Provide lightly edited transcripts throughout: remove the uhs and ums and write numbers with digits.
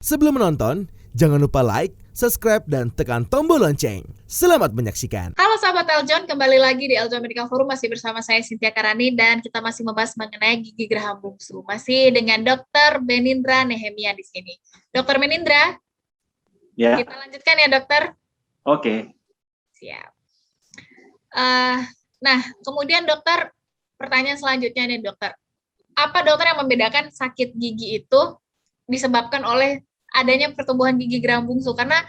Sebelum menonton, jangan lupa like, subscribe, dan tekan tombol lonceng. Selamat menyaksikan. Halo sahabat Eljon, kembali lagi di Eljon Medical Forum, masih bersama saya Cynthia Karani dan kita masih membahas mengenai gigi geraham bungsu. Masih dengan Dr. Benindra Nehemia di sini. Dr. Benindra, Ya, kita lanjutkan ya dokter. oke. Siap. Nah, kemudian dokter, pertanyaan selanjutnya nih dokter. Apa dokter yang membedakan sakit gigi itu disebabkan oleh adanya pertumbuhan gigi geraham bungsu? Karena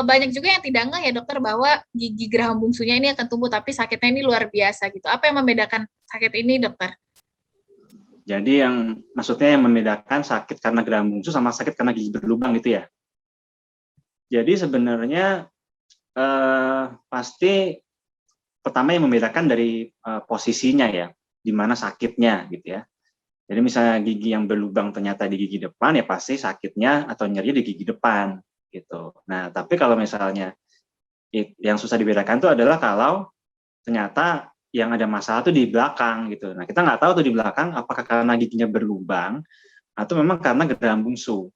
banyak juga yang tidak ngeh ya dokter bahwa gigi geraham bungsunya ini akan tumbuh tapi sakitnya ini luar biasa gitu. Apa yang membedakan sakit ini dokter? Jadi maksudnya yang membedakan sakit karena geraham bungsu sama sakit karena gigi berlubang gitu ya. Jadi sebenarnya pasti pertama yang membedakan dari posisinya ya, di mana sakitnya gitu ya. Jadi misalnya gigi yang berlubang ternyata di gigi depan ya pasti sakitnya atau nyeri di gigi depan gitu. Nah, tapi kalau misalnya yang susah dibedakan itu adalah kalau ternyata yang ada masalah tuh di belakang gitu. Nah, kita nggak tahu tuh di belakang apakah karena giginya berlubang atau memang karena geraham bungsu.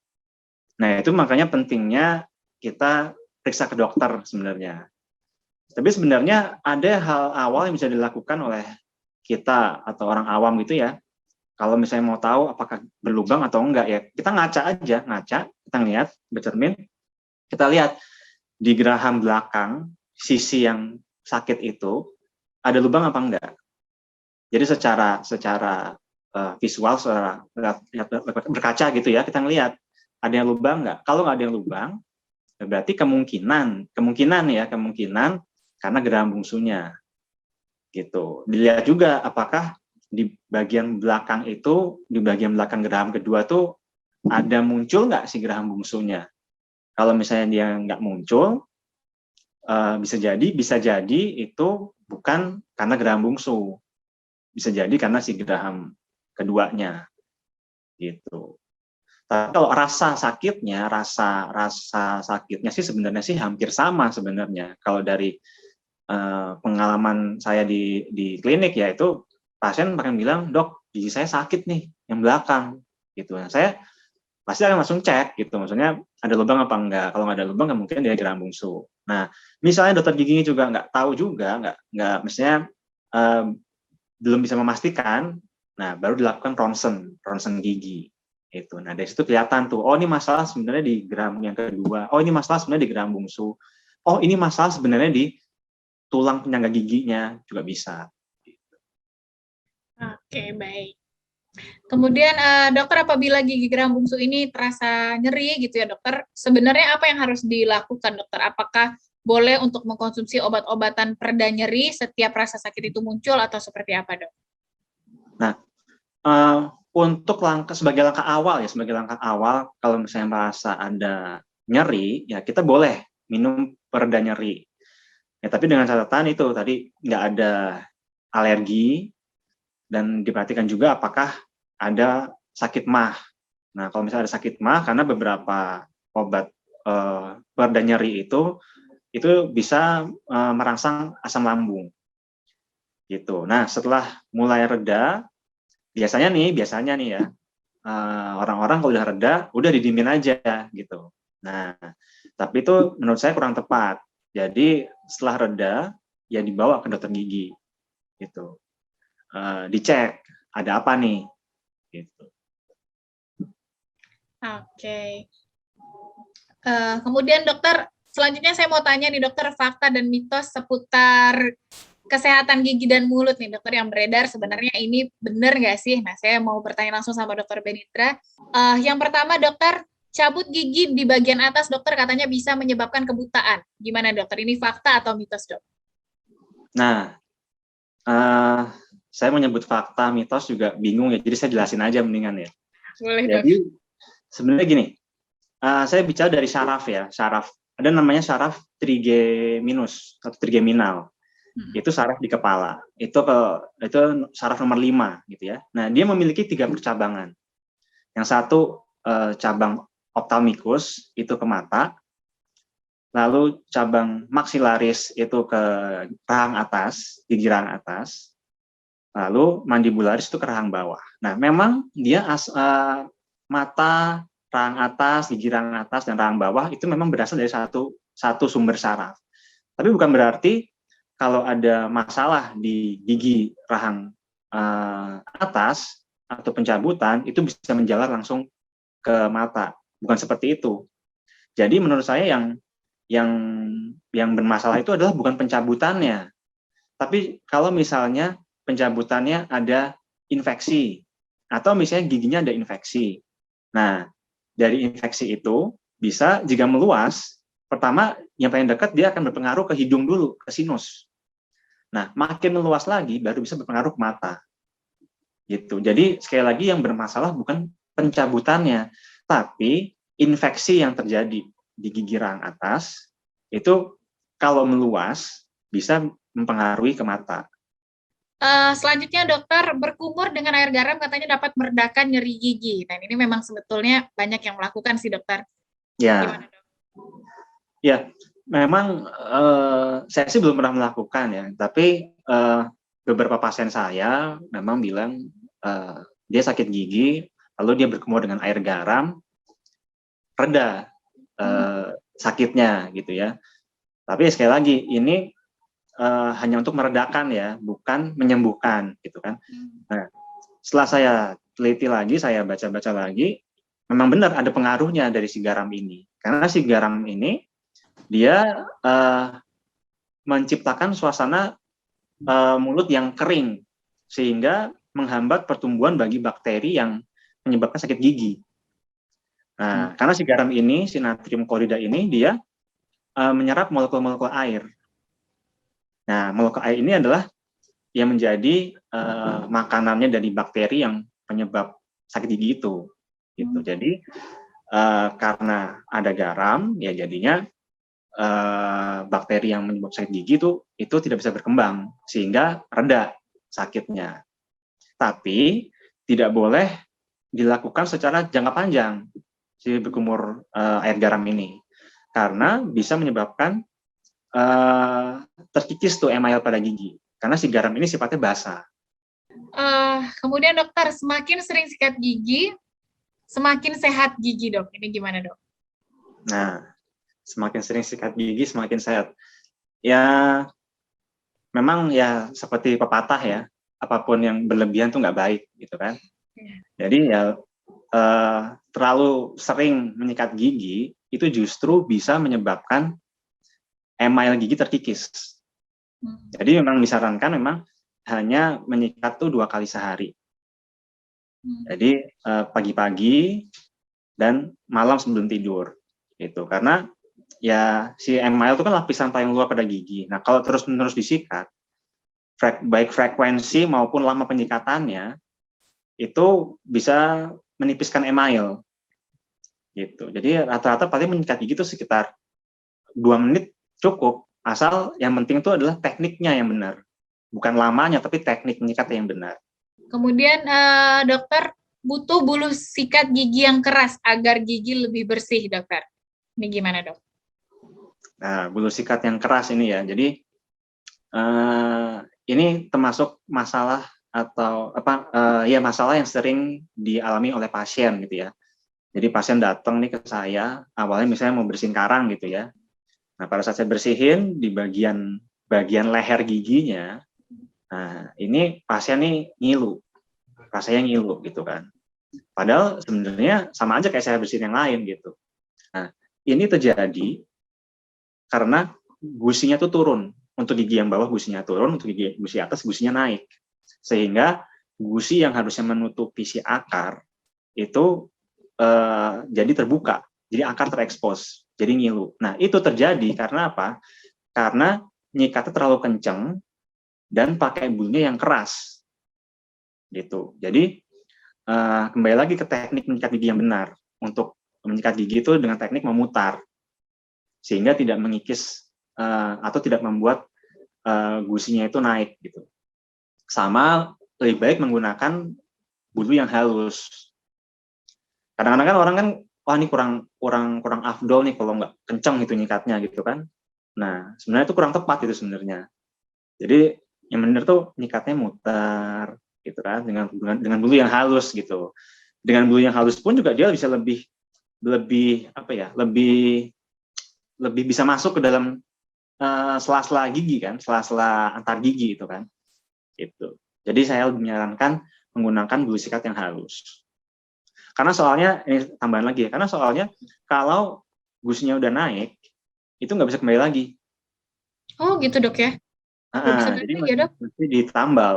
Nah, itu makanya pentingnya kita periksa ke dokter sebenarnya. Tapi sebenarnya ada hal awal yang bisa dilakukan oleh kita atau orang awam gitu ya. Kalau misalnya mau tahu apakah berlubang atau enggak ya, kita ngaca, kita lihat, bercermin, kita lihat di geraham belakang, sisi yang sakit itu, ada lubang apa enggak. Jadi secara visual, secara berkaca gitu ya, kita ngelihat ada yang lubang enggak. Kalau nggak ada yang lubang, berarti kemungkinan karena geraham bungsunya. Gitu. Dilihat juga apakah di bagian belakang itu, di bagian belakang geraham kedua tuh ada muncul nggak si geraham bungsunya. Kalau misalnya dia nggak muncul, bisa jadi itu bukan karena geraham bungsu, bisa jadi karena si geraham keduanya, gitu. Tapi kalau rasa sakitnya sih sebenarnya sih hampir sama sebenarnya. Kalau dari pengalaman saya di klinik ya itu pasien akan bilang, dok gigi saya sakit nih yang belakang, gitu. Nah, saya pasti akan langsung cek gitu, maksudnya ada lubang apa enggak. Kalau nggak ada lubang, mungkin dia geraham bungsu. Nah, misalnya dokter giginya juga nggak tahu juga, nggak misalnya belum bisa memastikan, nah baru dilakukan ronsen gigi. Itu. Nah, dari situ kelihatan tuh, oh ini masalah sebenarnya di geraham yang kedua, oh ini masalah sebenarnya di geraham bungsu, oh ini masalah sebenarnya di tulang penyangga giginya juga bisa. Oke, baik. Kemudian dokter, apabila gigi geraham bungsu ini terasa nyeri gitu ya dokter, sebenarnya apa yang harus dilakukan dokter? Apakah boleh untuk mengkonsumsi obat-obatan pereda nyeri setiap rasa sakit itu muncul atau seperti apa dok? Nah, untuk sebagai langkah awal kalau misalnya merasa ada nyeri, ya kita boleh minum pereda nyeri. Ya, tapi dengan catatan itu tadi nggak ada alergi dan diperhatikan juga apakah ada sakit MAH. Nah, kalau misalnya ada sakit MAH, karena beberapa obat pereda nyeri itu bisa merangsang asam lambung. Gitu. Nah, setelah mulai reda, biasanya nih ya, orang-orang kalau udah reda, udah didiemin aja gitu. Nah, tapi itu menurut saya kurang tepat. Jadi setelah reda, ya dibawa ke dokter gigi, gitu. Dicek ada apa nih, gitu. Oke. Kemudian dokter, selanjutnya saya mau tanya nih dokter, fakta dan mitos seputar kesehatan gigi dan mulut nih dokter yang beredar, sebenarnya ini benar nggak sih? Nah, saya mau bertanya langsung sama dokter Benindra. Yang pertama dokter, cabut gigi di bagian atas dokter katanya bisa menyebabkan kebutaan. Gimana dokter, ini fakta atau mitos dok? Nah, saya menyebut fakta, mitos juga bingung ya, jadi saya jelasin aja mendingan ya. Boleh dok. Jadi sebenarnya gini, saya bicara dari saraf ya, saraf. Ada namanya saraf trigeminus atau trigeminal. Itu saraf di kepala. Itu saraf nomor 5 gitu ya. Nah, dia memiliki 3 percabangan. Yang satu cabang ophthalmicus itu ke mata. Lalu cabang maxillaris itu ke rahang atas, gigi rahang atas. Lalu mandibularis itu ke rahang bawah. Nah, memang dia mata rahang atas, gigi rahang atas dan rahang bawah itu memang berasal dari satu sumber saraf. Tapi bukan berarti kalau ada masalah di gigi rahang atas atau pencabutan itu bisa menjalar langsung ke mata. Bukan seperti itu. Jadi menurut saya yang bermasalah itu adalah bukan pencabutannya, tapi kalau misalnya pencabutannya ada infeksi atau misalnya giginya ada infeksi. Nah, dari infeksi itu bisa jika meluas, pertama yang paling dekat dia akan berpengaruh ke hidung dulu, ke sinus. Nah, makin meluas lagi baru bisa berpengaruh ke mata. Gitu. Jadi sekali lagi yang bermasalah bukan pencabutannya, tapi infeksi yang terjadi di gigi rahang atas itu kalau meluas bisa mempengaruhi ke mata. Selanjutnya dokter, berkumur dengan air garam katanya dapat meredakan nyeri gigi. Nah ini memang sebetulnya banyak yang melakukan sih dokter. Ya, Gimana, dok? ya, memang saya sih belum pernah melakukan ya, tapi beberapa pasien saya memang bilang dia sakit gigi, lalu dia berkumur dengan air garam, reda sakitnya gitu ya. Tapi sekali lagi ini hanya untuk meredakan ya, bukan menyembuhkan gitu kan. Nah, setelah saya teliti lagi, saya baca-baca lagi, memang benar ada pengaruhnya dari si garam ini. Karena si garam ini dia menciptakan suasana mulut yang kering sehingga menghambat pertumbuhan bagi bakteri yang menyebabkan sakit gigi. Nah, karena si garam ini, si natrium klorida ini dia menyerap molekul-molekul air. Nah, molekul air ini adalah yang menjadi makanannya dari bakteri yang penyebab sakit gigi itu. Gitu. Jadi karena ada garam, ya jadinya bakteri yang menyebabkan sakit gigi itu tidak bisa berkembang sehingga reda sakitnya. Tapi tidak boleh dilakukan secara jangka panjang si berkumur air garam ini, karena bisa menyebabkan terkikis tuh email pada gigi karena si garam ini sifatnya basah. Kemudian dokter, semakin sering sikat gigi, semakin sehat gigi, dok. Ini gimana, dok? Nah, semakin sering sikat gigi semakin sehat. Ya, memang ya seperti pepatah ya, apapun yang berlebihan tuh nggak baik gitu kan. Jadi ya terlalu sering menyikat gigi itu justru bisa menyebabkan email gigi terkikis. Jadi memang disarankan memang hanya menyikat tuh 2 kali sehari. Jadi pagi-pagi dan malam sebelum tidur. Gitu. Karena ya si email itu kan lapisan paling luar pada gigi. Nah, kalau terus-menerus disikat, baik frekuensi maupun lama penyikatannya itu bisa menipiskan email. Gitu. Jadi rata-rata paling menyikat gigi itu sekitar 2 menit cukup. Asal yang penting itu adalah tekniknya yang benar. Bukan lamanya, tapi teknik menyikat yang benar. Kemudian dokter, butuh bulu sikat gigi yang keras agar gigi lebih bersih, dokter. Ini gimana, dok? Nah, bulu sikat yang keras ini ya. Jadi ini termasuk masalah atau masalah yang sering dialami oleh pasien gitu ya. Jadi pasien datang nih ke saya, awalnya misalnya mau bersihin karang gitu ya. Nah, pada saat saya bersihin di bagian leher giginya, nah ini pasien nih ngilu, rasanya ngilu gitu kan. Padahal sebenarnya sama aja kayak saya bersihin yang lain gitu. Nah, ini terjadi karena gusinya tuh turun. Untuk gigi yang bawah gusinya turun, untuk gusi atas gusinya naik. Sehingga gusi yang harusnya menutupi si akar itu jadi terbuka, jadi akar terekspos. Jadi ngilu. Nah, itu terjadi karena apa? Karena nyikatnya terlalu kencang dan pakai bulunya yang keras. Gitu. Jadi kembali lagi ke teknik menyikat gigi yang benar. Untuk menyikat gigi itu dengan teknik memutar. Sehingga tidak mengikis atau tidak membuat gusinya itu naik gitu. Sama lebih baik menggunakan bulu yang halus. Kadang-kadang kan orang kan wah ini kurang afdol nih kalau nggak kencang gitu nyikatnya gitu kan. Nah, sebenarnya itu kurang tepat itu sebenarnya. Jadi yang benar tuh nyikatnya muter gitu kan dengan bulu yang halus gitu. Dengan bulu yang halus pun juga dia bisa lebih lebih apa ya, lebih bisa masuk ke dalam sela-sela gigi kan, sela-sela antar gigi itu kan. Itu. Jadi saya lebih menyarankan menggunakan bulu sikat yang halus. Karena soalnya, ini tambahan lagi ya, karena soalnya kalau gusinya udah naik, itu nggak bisa kembali lagi. Oh gitu dok ya? Nggak bisa balik Jadi lagi ya dok? mesti ditambal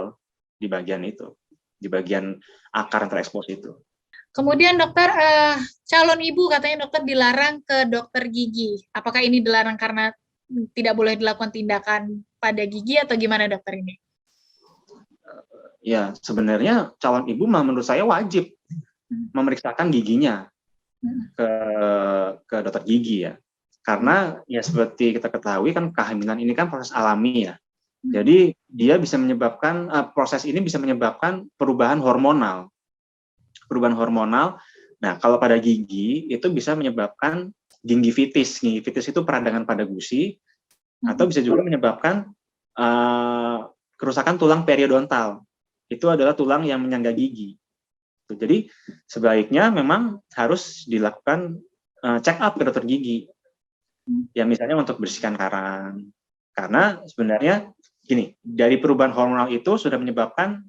di bagian itu, di bagian akar yang terekspos itu. Kemudian dokter, calon ibu katanya dokter dilarang ke dokter gigi. Apakah ini dilarang karena tidak boleh dilakukan tindakan pada gigi atau gimana dokter ini? Ya, sebenarnya calon ibu menurut saya wajib memeriksakan giginya ke dokter gigi ya. Karena ya seperti kita ketahui kan kehamilan ini kan proses alami ya. Jadi dia bisa menyebabkan proses ini bisa menyebabkan perubahan hormonal. Perubahan hormonal. Nah, kalau pada gigi itu bisa menyebabkan gingivitis. Gingivitis itu peradangan pada gusi atau bisa juga menyebabkan kerusakan tulang periodontal. Itu adalah tulang yang menyangga gigi. Jadi sebaiknya memang harus dilakukan check up ke dokter gigi. Ya misalnya untuk bersihkan karang. Karena sebenarnya gini, dari perubahan hormonal itu sudah menyebabkan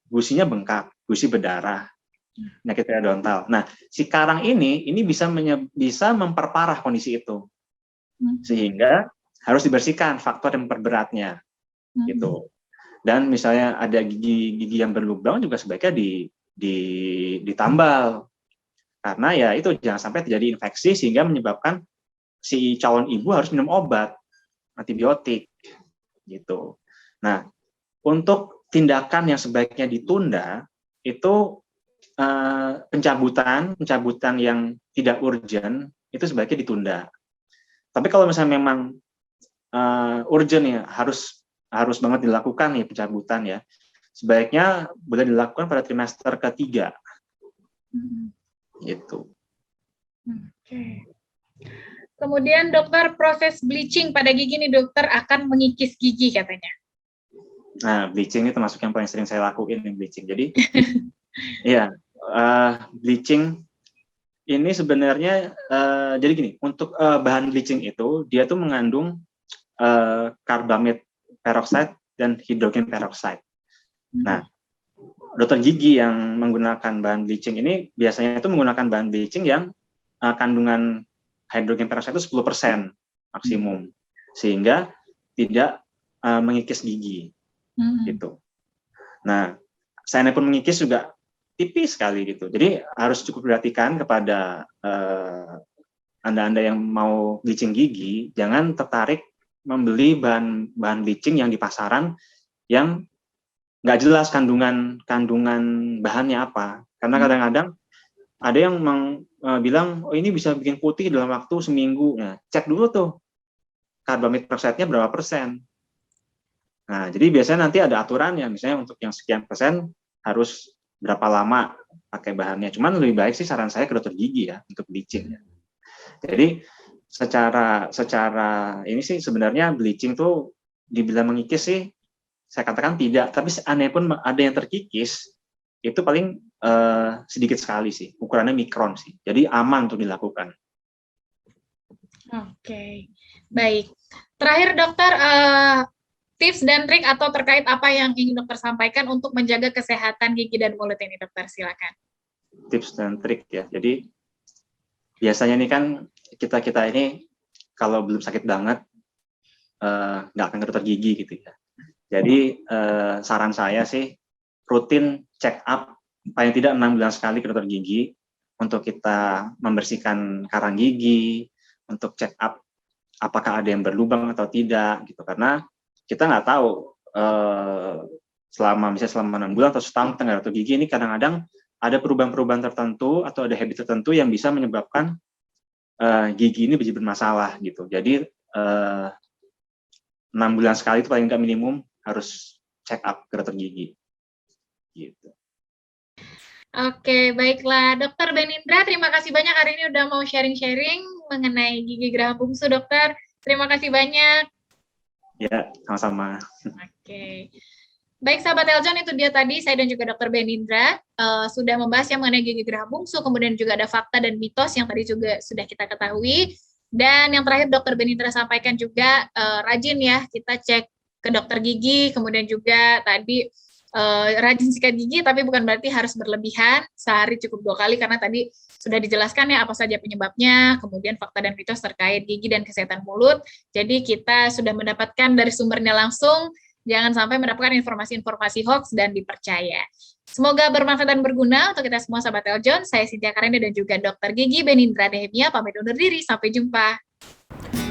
gusinya bengkak, gusi berdarah, penyakit periodontal. Nah, si karang ini bisa memperparah kondisi itu. Sehingga harus dibersihkan faktor yang memperberatnya. Gitu. Dan misalnya ada gigi yang berlubang juga sebaiknya ditambal. Karena ya itu jangan sampai terjadi infeksi sehingga menyebabkan si calon ibu harus minum obat antibiotik gitu. Nah, untuk tindakan yang sebaiknya ditunda itu pencabutan yang tidak urgent itu sebaiknya ditunda. Tapi kalau misalnya memang urgent ya harus banget dilakukan nih pencabutan ya. Sebaiknya boleh dilakukan pada trimester ketiga. Gitu. Oke. Kemudian dokter, proses bleaching pada gigi nih dokter akan mengikis gigi katanya. Nah, bleaching ini termasuk yang paling sering saya lakuin, bleaching. Jadi, ya, bleaching ini sebenarnya, jadi gini, untuk bahan bleaching itu, dia tuh mengandung karbamid peroxide dan hidrogen peroxide. Nah, dokter gigi yang menggunakan bahan bleaching ini biasanya itu menggunakan bahan bleaching yang kandungan hidrogen peroxide itu 10% maksimum, sehingga tidak mengikis gigi. Gitu. Nah, saya pun mengikis juga tipis sekali gitu. Jadi harus cukup perhatikan kepada Anda yang mau bleaching gigi, jangan tertarik membeli bahan bleaching yang di pasaran yang nggak jelas kandungan bahannya apa. Karena kadang-kadang ada yang bilang, oh ini bisa bikin putih dalam waktu seminggu. Nah, cek dulu tuh karbamid peroxide-nya berapa persen. Nah, jadi biasanya nanti ada aturannya, misalnya untuk yang sekian persen harus berapa lama pakai bahannya. Cuman lebih baik sih saran saya ke dokter gigi ya untuk bleaching. Jadi secara ini sih sebenarnya bleaching tuh dibilang mengikis sih saya katakan tidak, tapi aneh pun ada yang terkikis itu paling sedikit sekali sih, ukurannya mikron sih. Jadi aman untuk dilakukan. Oke, baik. Terakhir dokter, tips dan trik atau terkait apa yang ingin dokter sampaikan untuk menjaga kesehatan gigi dan mulut ini, dokter, silakan. Tips dan trik ya. Jadi biasanya nih kan kita ini kalau belum sakit banget nggak akan ke dokter gigi gitu ya. Jadi saran saya sih rutin check up paling tidak 6 bulan sekali ke dokter gigi untuk kita membersihkan karang gigi, untuk check up apakah ada yang berlubang atau tidak gitu, karena kita nggak tahu selama 6 bulan atau setahun kita nggak dokter gigi ini kadang-kadang ada perubahan-perubahan tertentu atau ada habit tertentu yang bisa menyebabkan gigi ini menjadi bermasalah gitu. Jadi 6 bulan sekali itu paling nggak minimum harus check up ke dokter gigi. Gitu. Oke, baiklah. Dokter Benindra, terima kasih banyak hari ini udah mau sharing-sharing mengenai gigi geraham bungsu, dokter. Terima kasih banyak. Ya, sama-sama. Oke. Baik sahabat Eljon, itu dia tadi saya dan juga Dr. Benindra sudah membahas yang mengenai gigi gerah bungsu, kemudian juga ada fakta dan mitos yang tadi juga sudah kita ketahui. Dan yang terakhir Dr. Benindra sampaikan juga rajin ya kita cek ke dokter gigi, kemudian juga tadi rajin sikat gigi, tapi bukan berarti harus berlebihan, sehari cukup 2 kali karena tadi sudah dijelaskan ya apa saja penyebabnya, kemudian fakta dan mitos terkait gigi dan kesehatan mulut. Jadi kita sudah mendapatkan dari sumbernya langsung, jangan sampai mendapatkan informasi-informasi hoax dan dipercaya. Semoga bermanfaat dan berguna untuk kita semua sahabat Eljon. Saya Cynthia Karenda dan juga Dr. Gigi Benindra Nehemia pamit undur diri. Sampai jumpa.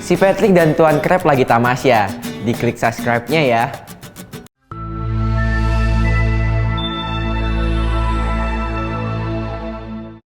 Si Patrick dan Tuan Krep lagi tamasya. Diklik subscribe-nya ya.